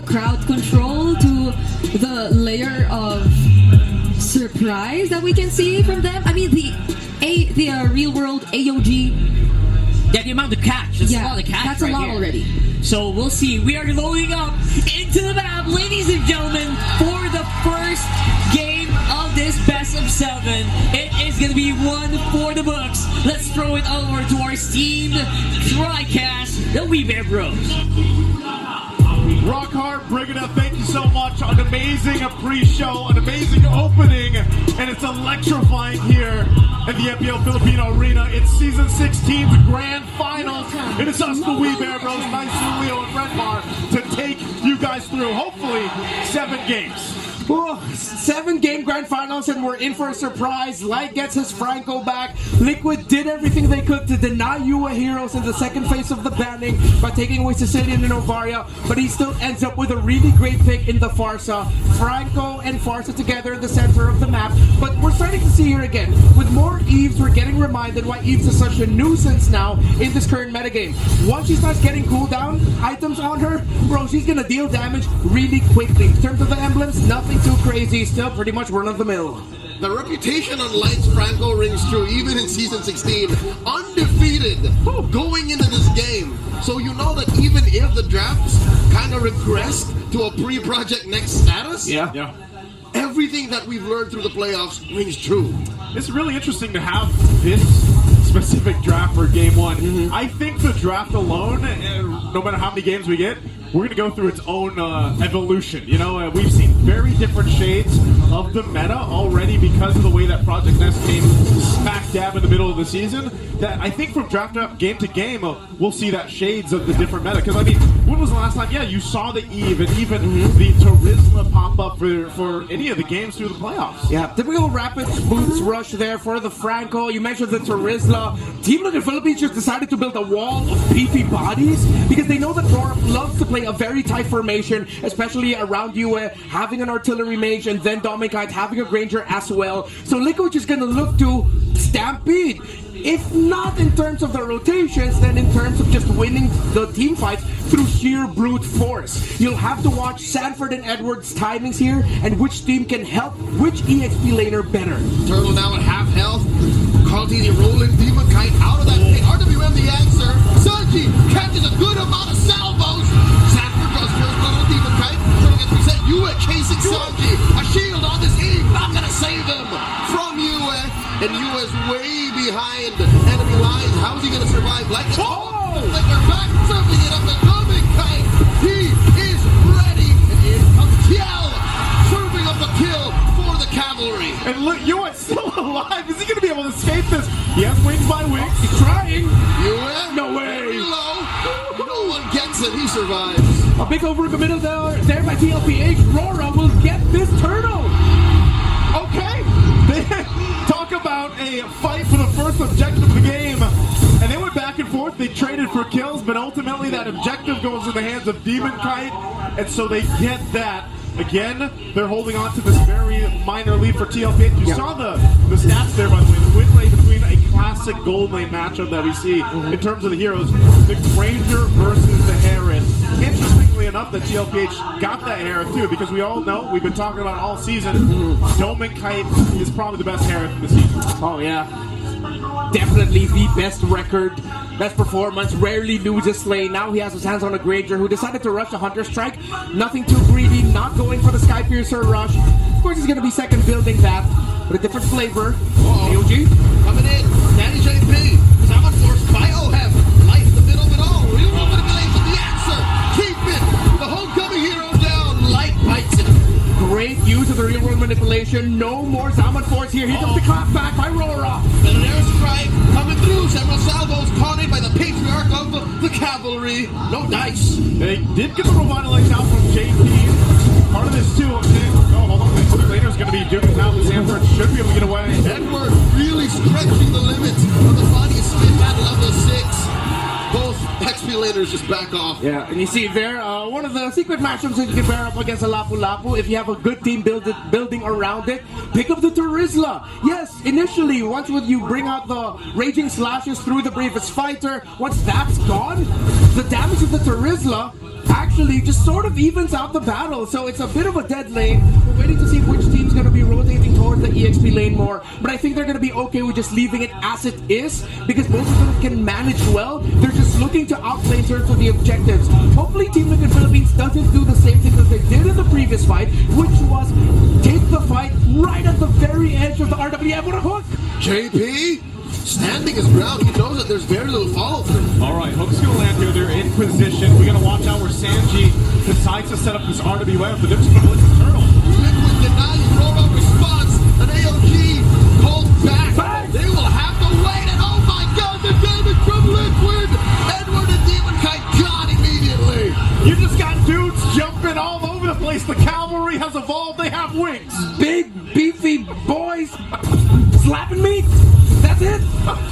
crowd control to the layer of surprise that we can see from them. I mean, the real world AOG. Yeah, the amount of catch. That's a lot of catch. That's a lot here. already. So we'll see. We are loading up into the map, ladies and gentlemen, for the first game of this best of 7. It is going to be one for the books. Let's throw it over to our esteemed TriCast, the Wee Bear Bros. Rock Hard Brigada, thank you so much. An amazing pre-show, an amazing opening, and it's electrifying here in the MPL Filipino Arena. It's Season 16's Grand Finals. It is us, the Wee Bear Bros, Nice Leo and Redmar, to take you guys through, hopefully, 7 games. Oh, 7-game grand finals, and we're in for a surprise. Light gets his Franco back. Liquid did everything they could to deny UA Heroes in the second phase of the banning by taking away Sicilian and Ovaria, but he still ends up with a really great pick in the Farsa. Franco and Farsa together in the center of the map, but we're starting to see here again. With more Eves, we're getting reminded why Eves is such a nuisance now in this current metagame. Once she starts getting cooldown items on her, bro, she's gonna deal damage really quickly. In terms of the emblems, nothing too crazy, still pretty much run-of-the-mill. The reputation on Lights Franco rings true even in Season 16. Undefeated going into this game. So you know that even if the drafts kind of regressed to a pre-project next status, Yeah. everything that we've learned through the playoffs rings true. It's really interesting to have this specific draft for Game 1. I think the draft alone, no matter how many games we get, we're going to go through its own evolution. You know, we've seen very different shades of the meta already because of the way that Project Nest came smack dab in the middle of the season. That I think from draft up game to game, we'll see that shades of the different meta. Because, I mean, when was the last time? Yeah, you saw the Eve and even the Tarizla pop up for any of the games through the playoffs. Yeah, typical rapid boots rush there for the Franco. You mentioned the Tarizla. Team Liquid Philippines just decided to build a wall of beefy bodies because they know that Dora loves to play a very tight formation, especially around you, having an artillery mage and then Dominicite having a Granger as well. So Liquid is going to look to stampede. If not in terms of the rotations, then in terms of just winning the team fights through sheer brute force. You'll have to watch Sanford and Edwards' timings here and which team can help which EXP laner better. Turtle now at half health. Carl TD rolling Demon Kite out of that pit. RWM the answer. Sanji catches a good amount of salvos. Sanford draws first blood on Demon Kite. Turtle gets reset. Yue chasing Sanji. A shield on this Eve. Not gonna save him from Yue. And Yue is way behind enemy lines. How's he gonna survive? Like they're back, surfing it up the Demon Kite. He is ready. And in comes Tiel, serving up a kill for the cavalry. And look, Yue's still alive. Is he going to be able to escape this? He has wings by wings. He's trying. Yue, No way. very low. No one gets it. He survives. A big overcommittal there by TLPH. Rora will get this turtle. Okay. They talk about a fight for the first objective of the game. And they went back and forth. They traded for kills, but ultimately that objective goes in the hands of Demon Kite. And so they get that. Again, they're holding on to this very minor lead for TLP. You saw the stats there, by the way. The win rate between a classic gold lane matchup that we see in terms of the heroes. The Granger versus the Herod. Interestingly enough, that TLPH got that Herod too, because we all know, we've been talking about all season, Domin Kite is probably the best Herod in the season. Oh, yeah. Definitely the best record, best performance, rarely loses lane. Now he has his hands on a Granger who decided to rush a Hunter Strike. Nothing too greedy, not going for the Sky Piercer rush. Of course he's going to be second building that, but a different flavor. AOG coming in, Danny JP, Salmon Force, Biohev, light in the middle of it all. Real world manipulation, the answer. Keep it, the homecoming hero down, Light bites it. Great use of the real world manipulation. No more Salmon Force here. Here comes the clap back by Rora. And an airstrike coming through. Several salvos caught in by the patriarch of the cavalry. No dice. They did get the revitalize out from JP. Part of this too. Hold on. The laner's going to be doing it now. Sanford should be able to get away. Edward really stretching the limits of the body spin at level 6. Both XP laners just back off. Yeah, and you see there, one of the secret matchups that you can pair up against a Lapu Lapu, if you have a good team building around it, pick up the Tarizla. Yes, initially, once you bring out the Raging Slashes through the Bravest Fighter, once that's gone, the damage of the Tarizla actually actually just sort of evens out the battle. So it's a bit of a dead lane. We're waiting to see which team's going to be rotating towards the EXP lane more. But I think they're going to be okay with just leaving it as it is because both of them can manage well. They're just looking to outplay in terms of the objectives. Hopefully Team Liquid Philippines doesn't do the same thing that they did in the previous fight, which was take the fight right at the very edge of the RWM with a hook. JP standing his ground. He knows that there's very little follow through. All right, Hook's going to land here. They're in position. We got to watch out where Sanji decides to set up this RWM, but they're just going to blitz the turtle. Liquid denies Roro response. An AOG called back. They will have to wait. And oh my God, the damage from Liquid. Edward and Demon Kite gone immediately. You just got dudes jumping all over the place. The cavalry has evolved. They have wings. Big, beefy boys slapping me. That's it.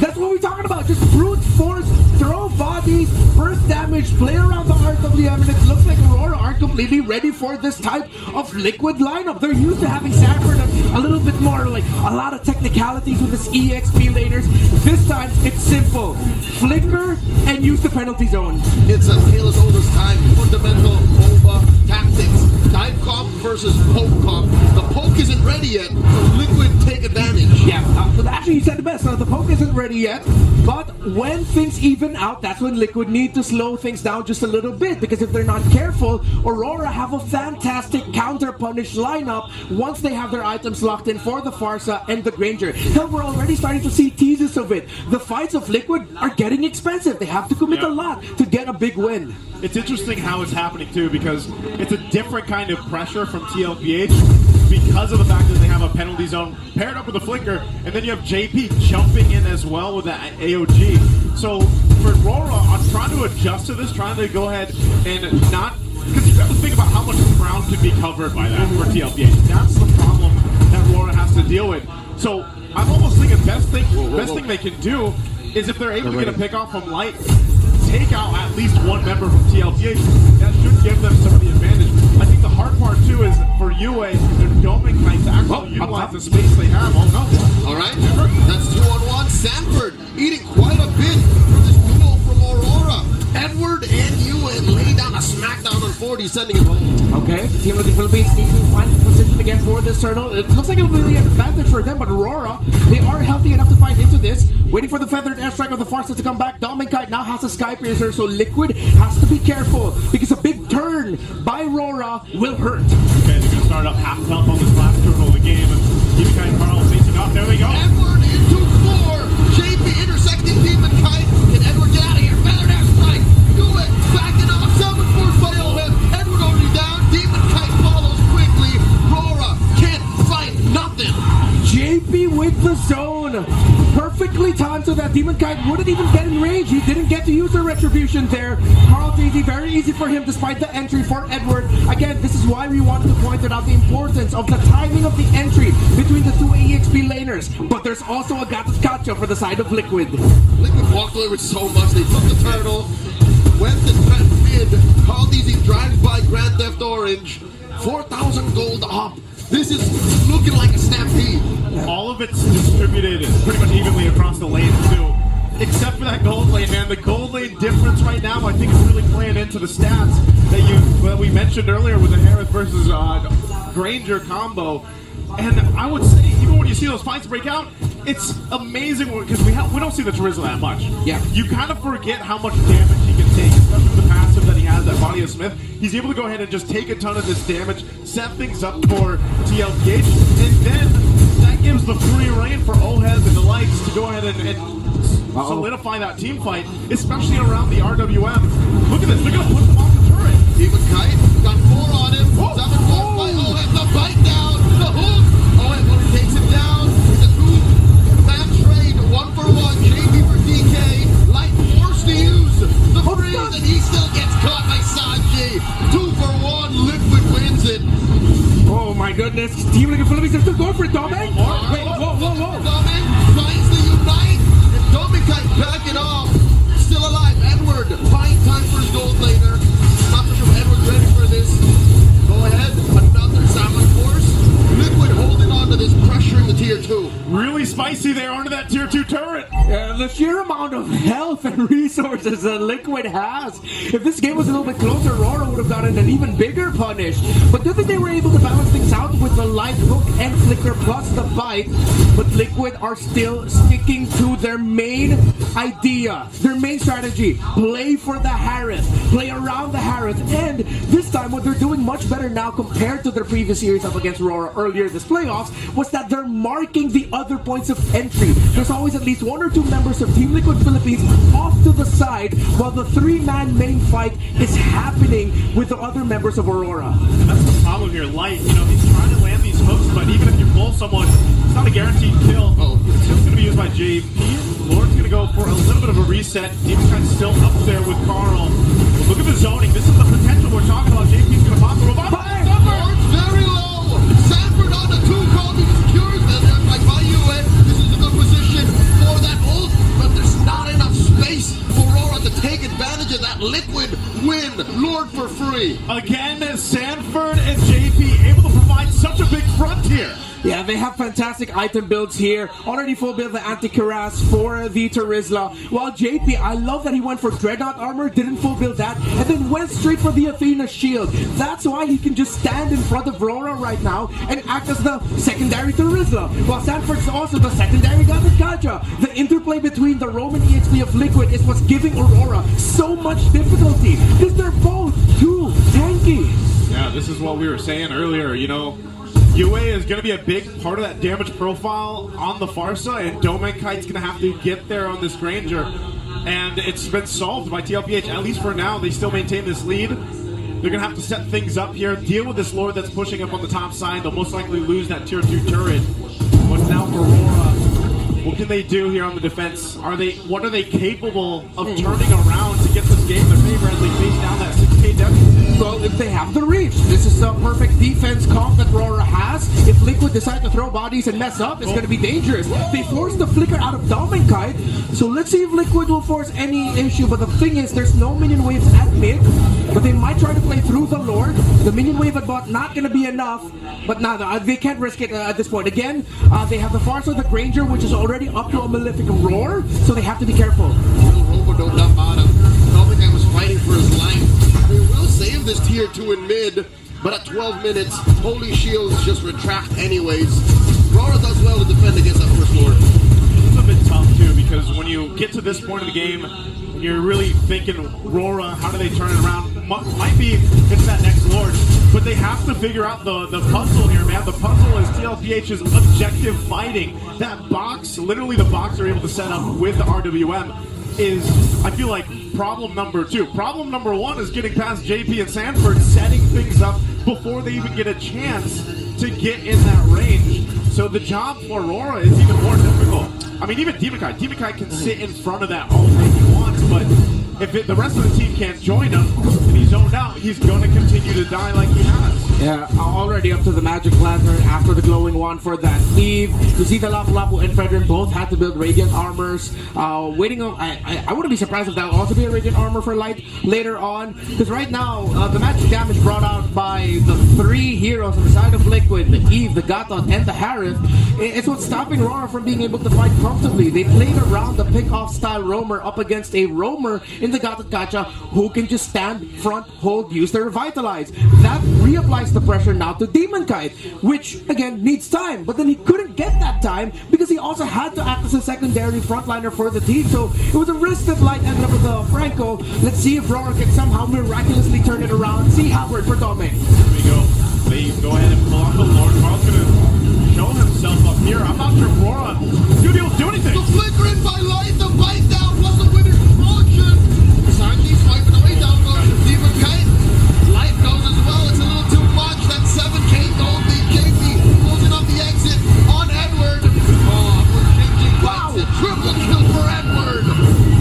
That's what we're talking about. Just brute force, throw bodies, burst damage, play around the RWM, and it looks like Aurora aren't completely ready for this type of Liquid lineup. They're used to having Sanford a little bit more, like a lot of technicalities with his EXP laners. This time, it's simple. Flicker and use the penalty zone. It's a tale as old as time. Fundamental MOBA tactics. Dive comp versus poke comp. The poke isn't ready yet, so Liquid take advantage. Yeah, but actually you said the best. The poke isn't ready yet, but when things even out, that's when Liquid need to slow things down just a little bit, because if they're not careful, Aurora have a fantastic counter-punish lineup once they have their items locked in for the Farsa and the Granger. Hell, we're already starting to see teases of it. The fights of Liquid are getting expensive. They have to commit a lot to get a big win. It's interesting how it's happening too, because it's a different kind of pressure from TLPH because of the fact that they have a penalty zone paired up with a flicker, and then you have JP jumping in as well with that AOG. So for Aurora, I'm trying to adjust to this, trying to go ahead and not, because you have to think about how much ground could be covered by that for TLPH. That's the problem that Aurora has to deal with. So I'm almost thinking best thing they can do is if they're able to get a pick off from Light, take out at least one member from TLPH. That should give them some of the advantage. I think the hard part too is for UA, they're doming Knight to actually utilize the space they have. Oh no. All right, that's 2-on-1. Sanford eating quite a bit for this duel from Aurora. Edward and Ewan lay down a smackdown on 40, sending him home. Okay, Team Liquid Philippines needs to find position again for this turtle. It looks like it'll be the advantage for them, but Aurora, they are healthy enough to fight into this. Waiting for the feathered airstrike of the Farsa to come back. Dominic Kite now has a Sky Piercer, so Liquid has to be careful because a big turn by Aurora will hurt. Okay, they're going to start up half health on this last turtle of the game. Demon Kite and Carl facing off. There we go. Edward into 4. JP intersecting Demon Kite. Can Edward get out of here? Feathered airstrike. Do it. Backing off. 7 force by Owen. Edward already down. Demon Kite follows quickly. Aurora can't fight nothing. JP with the zone. Perfectly timed so that Demon Kite wouldn't even get in range. He didn't get to use the retribution there. Carl Daisy, very easy for him despite the entry for Edward. Again, this is why we wanted to point out the importance of the timing of the entry between the two EXP laners. But there's also a Gatos Cacho for the side of Liquid. Liquid walked away with so much. They took the turtle, went to mid. Carl Daisy drives by Grand Theft Orange. 4,000 gold up. This is looking like a stampede. All of it's distributed pretty much evenly across the lanes too, except for that gold lane, man. The gold lane difference right now, I think, is really playing into the stats that we mentioned earlier with the Harris versus Granger combo. And I would say, even when you see those fights break out, it's amazing because we don't see the Charizla that much. Yeah. You kind of forget how much damage he can take, especially with the passive that he has at Body of Smith. He's able to go ahead and just take a ton of this damage, set things up for TLPH, and then that gives the free reign for Ohez and the Lights to go ahead and solidify that team fight, especially around the RWM. Look at this, they're going to put them off the turret. Demon Kite got 4 on him. 7 force by Owen. The bite down. The hook. Owen takes him down. The 2-man trade. 1 for 1. JP for DK. Light forced to use the freeze, and he still gets caught by Sanji. 2 for 1. Liquid wins it. Oh my goodness. Team Liquid Philippines are still going for it, Dominic. Wait, whoa. Dominic tries to unite. And Dominic backing off. Still alive. Edward buying time for his gold laner. Not sure if Edward's ready for this. Go ahead. Another Salmon Force. Liquid holding on to this, pressuring the tier 2. Really spicy there onto that tier 2 turret. The sheer amount of health and resources that Liquid has. If this game was a little bit closer, Aurora would have gotten an even bigger punish. But good that they were able to balance things out with the light hook and flicker plus the bite. But Liquid are still sticking to their main idea, their main strategy. Play for the Harith, play around the Harith. And this time what they're doing much better now compared to their previous series up against Aurora earlier this playoffs was that they're marking the other points of entry. There's always at least 1 or 2 members of Team Liquid Philippines off to the side while the 3-man main fight is happening with the other members of Aurora. That's the problem here. Light, he's trying to land these hooks, but even if you pull someone, it's not a guaranteed kill. It's just going to be used by JP. Lord's going to go for a little bit of a reset. Demon's kind of still up there with Carl. But look at the zoning. This is the potential we're talking about. JP's going to pop the robot. Lord's very low. Sanford on the 2 call. He secures them like by UN. This is a good position for that ult, but there's not enough space for Aurora to take advantage of that. Liquid win. Lord for free. Again, Sanford and JP able to provide such a big front here. Yeah, they have fantastic item builds here. Already full build the anti-Karas for the Terizla. While JP, I love that he went for Dreadnought armor, didn't full build that, and then went straight for the Athena shield. That's why he can just stand in front of Aurora right now and act as the secondary Terizla. While Sanford's also the secondary Gacha. The interplay between the Roman EXP of Liquid is what's giving Aurora so much difficulty because they're both too tanky. Yeah, this is what we were saying earlier, UA is going to be a big part of that damage profile on the Farsa, and Domenkite's going to have to get there on this Granger. And it's been solved by TLPH, at least for now. They still maintain this lead. They're going to have to set things up here, deal with this Lord that's pushing up on the top side. They'll most likely lose that tier 2 turret. But now for Aurora, what can they do here on the defense? What are they capable of turning around to get this game in their favor as they face down that 6k deficit? Well, if they have the reach, this is the perfect defense comp that Aurora has. If Liquid decide to throw bodies and mess up, it's going to be dangerous. They forced the flicker out of Domenkite, so let's see if Liquid will force any issue. But the thing is, there's no minion waves at mid, but they might try to play through the Lord. The minion wave at bot not going to be enough, but now they can't risk it at this point. Again, they have the Farsa, the Granger, which is already up to a Malefic Roar, so they have to be careful. Domenkite was fighting for his life. They will save this tier 2 in mid, but at 12 minutes, Holy Shields just retract anyways. Aurora does well to defend against that first Lord. It's a bit tough too, because when you get to this point of the game, when you're really thinking, Aurora, how do they turn it around? Might be it's that next Lord, but they have to figure out the puzzle here, man. The puzzle is TLPH's objective fighting. That box, literally the box they're able to set up with the RWM is, I feel like, problem number 2. Problem number 1 is getting past JP and Sanford, setting things up before they even get a chance to get in that range. So the job for Aurora is even more difficult. I mean, even Demonkite can sit in front of that all day he wants, but if the rest of the team can't join him and he's zoned out, he's going to continue to die like he has. Yeah, already up to the Magic Lantern after the glowing wand for that Eve. You see the Lapu-Lapu and Fredrin both had to build Radiant Armors. Waiting on, I wouldn't be surprised if that will also be a Radiant Armor for Light later on. Because right now, the magic damage brought out by the 3 heroes on the side of Liquid, the Eve, the Gatot, and the Harith, it's what's stopping Aurora from being able to fight comfortably. They played around the pick-off style roamer up against a roamer in the Gatot Gacha who can just stand, front, hold, use their Revitalize. That reapplies the pressure now to Demonkite, which again needs time, but then he couldn't get that time because he also had to act as a secondary frontliner for the team, so it was a risk that Light ended up with Franco. Let's see if Aurora can somehow miraculously turn it around. See Howard for Domek. Here we go. They go ahead and pull off the Lord. Carl's gonna show himself up here. I'm not sure if Aurora is gonna be able to do anything. The flickering by Light, the bite down plus the winner's promotion. Sanji's swiping away down goes Demonkite. Light goes as well. It's a little too much. That 7k gold lead. JP closing up the exit on Edward. Oh, we're changing lights. A triple kill for Edward.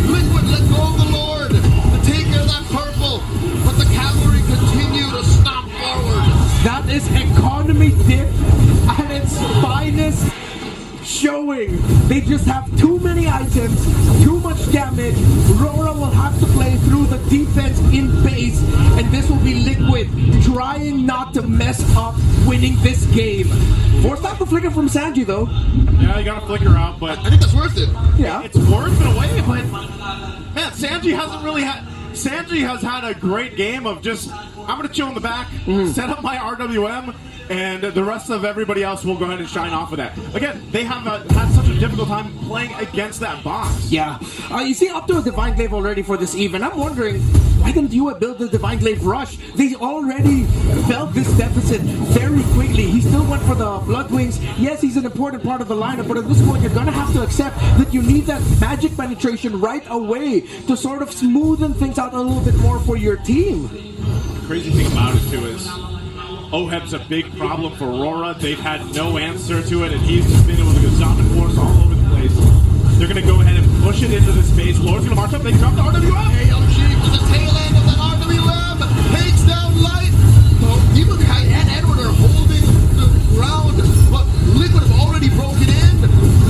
Liquid let go of the Lord to take care of that purple, but the cavalry continue to stomp forward. That is economy dip at its finest. showing they just have too many items, too much damage. Rora will have to play through the defense in base, and this will be Liquid trying not to mess up winning this game. Forced out the flicker from Sanji though. Yeah, you gotta flicker out, but I think that's worth it. Yeah. it's worth it away, but man, Sanji has had a great game of just, I'm gonna chill in the back, set up my RWM, and the rest of everybody else will go ahead and shine off of that. Again, they have had such a difficult time playing against that boss. Yeah. You see, up to a Divine Glaive already for this even. I'm wondering, why didn't you build the Divine Glaive Rush? They already felt this deficit very quickly. He still went for the Blood Wings. Yes, he's an important part of the lineup, but at this point, you're going to have to accept that you need that magic penetration right away to sort of smoothen things out a little bit more for your team. Crazy thing about it, too, is Oheb's a big problem for Aurora. They've had no answer to it, and he's just been with a Gazaman force all over the place. They're going to go ahead and push it into the space. Lord's going to march up. They drop the RWM. AOG to the tail end of that RWM. Takes down Light. Even Kite and Edward are holding the ground, but Liquid have already broken in.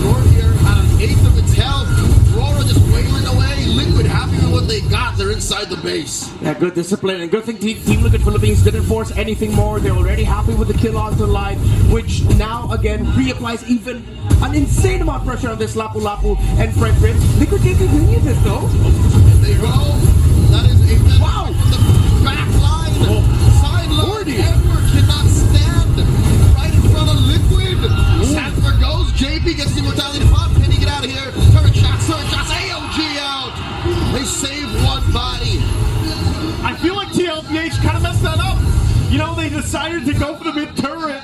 Lord here at an eighth of its health. Aurora just wailing away. Liquid happy with what they got. They're inside the base. Yeah, good discipline, and good thing Team Liquid Philippines didn't force anything more. They're already happy with the kill onto Light, which now again reapplies even an insane amount of pressure on this Lapu Lapu and Fred Prince. Liquid can continue this though. There you go. That is a message Wow. from the back line. Sideline. Edward cannot stand right in front of Liquid. Sanford goes. JP gets the immortality pop. Can he get out of here? Turret shots. AOG out. They save one body. I feel like TLPH kind of messed that up. You know, they decided to go for the mid turret,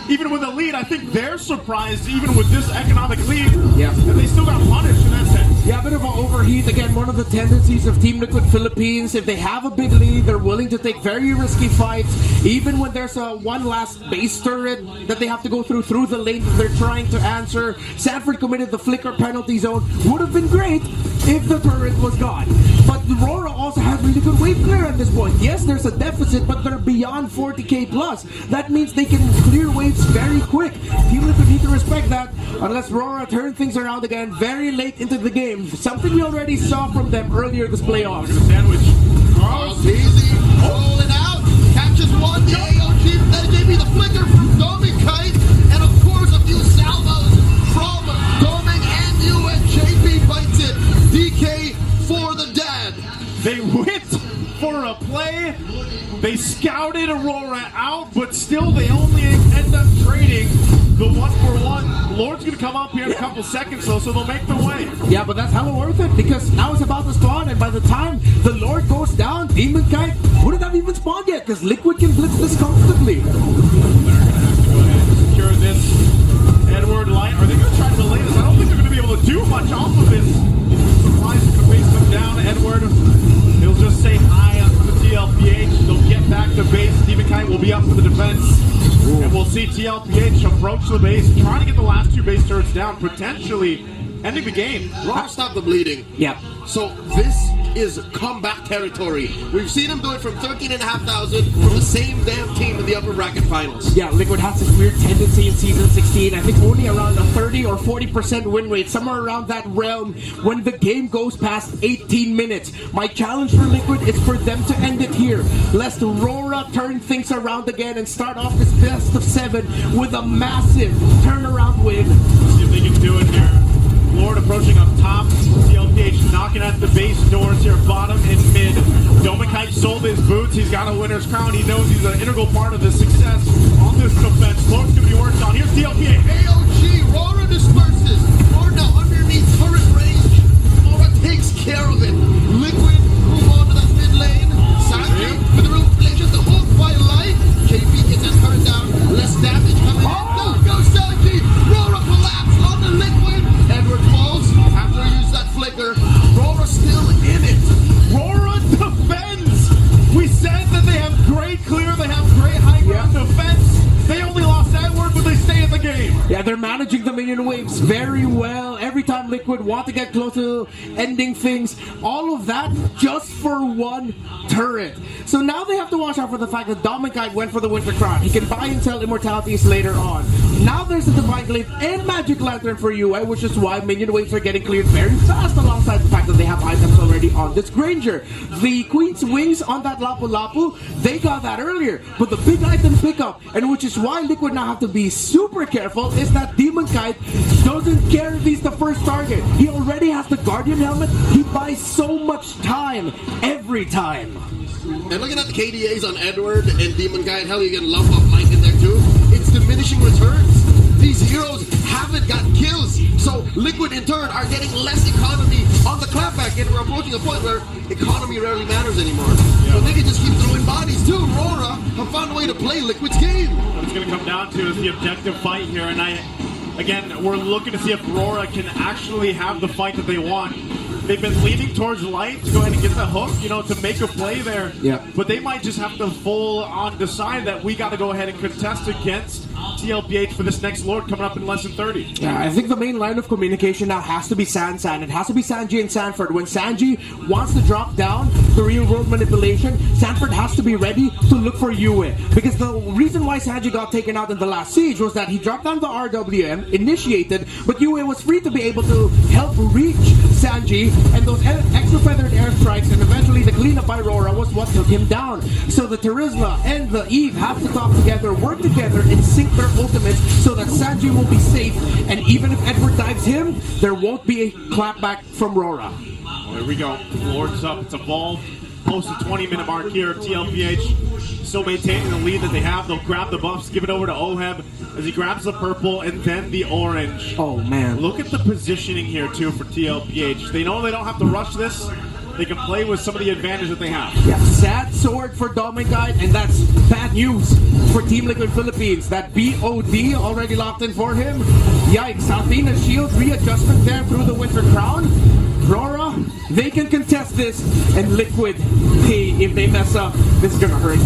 even with a lead. I think they're surprised, even with this economic lead, Yeah. and they still got punished in that sense. Yeah, a bit of an overheat. Again, one of the tendencies of Team Liquid Philippines, if they have a big lead, they're willing to take very risky fights, even when there's a one last base turret that they have to go through the lane that they're trying to answer. Sanford committed the flicker penalty zone. Would have been great if the turret was gone. But Aurora also has really good wave clear at this point. Yes, there's a deficit, but they're beyond 40k plus. That means they can clear waves very quick. Team Liquid need to respect that, unless Aurora turn things around again very late into the game. Something we already saw from them earlier this playoffs. Sandwich. Charles easy. Rolling out. Catches one. The AOG. Then JP the flicker from Doming Kite. And of course a few salvos from Doming and you. And JP bites it. DK for the dead. They went for a play. They scouted Aurora out, but still they only end up trading the 1-for-1. Lord's going to come up here in a couple seconds, though, so they'll make their way. Yeah, but that's hella worth it, because now it's about to spawn, and by the time the Lord goes down, Demon Kite wouldn't have even spawned yet, because Liquid can blitz this comfortably. They're going to have to go ahead and secure this Edward Light. Are they going to try to delay this? I don't think they're going to be able to do much off of this. Supplies are going to face them down. Edward, he'll just say hi on the TLPH. They'll get back to base. Demon Kite will be up for the defense. And we'll see TLPH approach the base, trying to get the last two base turrets down, potentially ending the game. Rob, stop the bleeding. Yeah. So this is comeback territory. We've seen him do it from 13,500 from the same damn team in the upper bracket finals. Yeah, Liquid has this weird tendency in Season 16. I think only around a 30 or 40% win rate, somewhere around that realm when the game goes past 18 minutes. My challenge for Liquid is for them to end it here, lest Aurora turn things around again and start off this best of 7 with a massive turnaround win. See if they can do it here. Lord approaching up top. TLPH knocking at the base doors here, bottom and mid. Domikite sold his boots. He's got a winner's crown. He knows he's an integral part of the success on this defense. Lord's going to be worked on. Here's TLPH. AOG, Rora disperses. Rora now underneath turret range. Rora takes care of it. Liquid move on to that mid lane. Sanji with the root just the hook by Light. JP gets his turret down. Less damage coming in. Down goes Sanji. Rora collapse on the Liquid. Edward falls after he used that flicker. Rora still in it. Rora defends. We said that they have great clear, they have great high ground the game. Yeah, they're managing the minion waves very well. Every time Liquid want to get close to ending things, all of that just for one turret. So now they have to watch out for the fact that Dominkite went for the Winter Crown. He can buy and sell immortalities later on. Now there's a Divine Glaive and Magic Lantern for UA, which is why minion waves are getting cleared very fast, alongside the fact that they have items already on this Granger. The Queen's Wings on that Lapu Lapu, they got that earlier, but the big item pickup, and which is why Liquid now have to be super careful, is that Demon Kite doesn't care if he's the first target. He already has the Guardian Helmet. He buys so much time every time. And looking at the KDAs on Edward and Demon Guy, hell, you get a lump of Mike in there too. It's diminishing returns. These heroes haven't got kills, so Liquid in turn are getting less economy on the clapback, and we're approaching a point where economy rarely matters anymore. So they can just keep throwing bodies too. Rora have found a way to play Liquid's game. What it's going to come down to is the objective fight here, and again, we're looking to see if Rora can actually have the fight that they want. They've been leaning towards Light to go ahead and get the hook, to make a play there. Yeah. But they might just have to full on decide that we got to go ahead and contest against TLPH for this next Lord coming up in less than 30. Yeah, I think the main line of communication now has to be San. It has to be Sanji and Sanford. When Sanji wants to drop down the real world manipulation, Sanford has to be ready to look for Yue. Because the reason why Sanji got taken out in the last siege was that he dropped down the RWM, initiated, but Yue was free to be able to help reach Sanji, and those extra feathered airstrikes and eventually the cleanup by Rora was what took him down. So the Terizla and the Eve have to talk together, work together, and sync their ultimates so that Sanji will be safe, and even if Edward dives him, there won't be a clapback from Rora. Well, here we go. Lord's up. It's evolved. Close to 20-minute mark here. TLPH still maintaining the lead that they have. They'll grab the buffs, give it over to Oheb as he grabs the purple and then the orange. Oh, man. Look at the positioning here, too, for TLPH. They know they don't have to rush this. They can play with some of the advantage that they have. Yeah, sad sword for Dominkite, and that's bad news for Team Liquid Philippines. That BOD already locked in for him. Yikes, Athena shield readjustment there through the Winter Crown. Rora, they can contest this, and Liquid, hey, if they mess up, this is gonna hurt.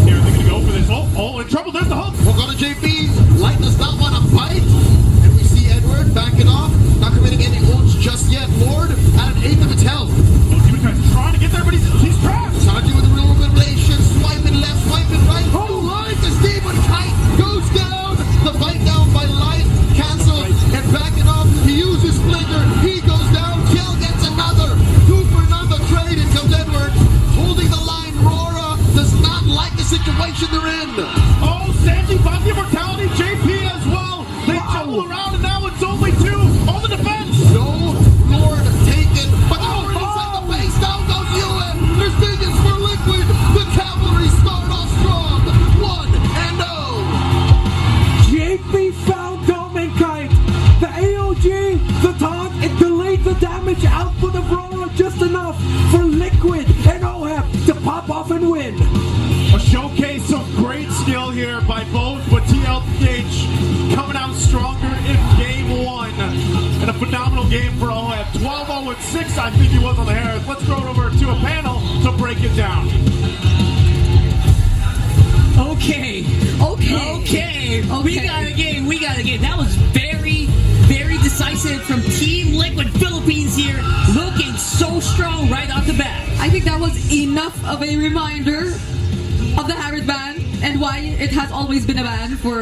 Here, they're gonna go for this. Oh, in trouble, there's the hook. We'll go to JP. Light does not want to fight. And we see Edward backing off, not committing any ults just yet. Lord at an eighth of its health. He's trying to get there, but he's trapped. Sanji with the real manipulation, swiping left, swiping right. Oh, Light, this Demon Kite goes down. The fight down by Light, cancelled, and backing off. He uses Splinter. He goes down. Kill gets another. Two for none, the trade. In comes Edward, holding the line. Rora does not like the situation they're in. Oh, Sanji bought the immortality. JP as well. They jumble around, and now it's only two on the defense. No Lord taken, but Lord inside the base. Down goes Ewan. There's minions for Liquid. The cavalry start off strong. 1-0. JP found Dominkite. The AOG, the taunt, it delayed the damage output of Rora just enough for Liquid and Oheb to pop off and win. A showcase of great skill here by both, but TLPH coming out stronger in game one. And a phenomenal game for Oheb. 12-0-6, I think he was on the Harris. Let's throw it over to a panel to break it down. Okay. We got a game. That was very, very decisive from Team Liquid Philippines here. Looking so strong right off the bat. I think that was enough of a reminder of the Harris ban and why it has always been a ban for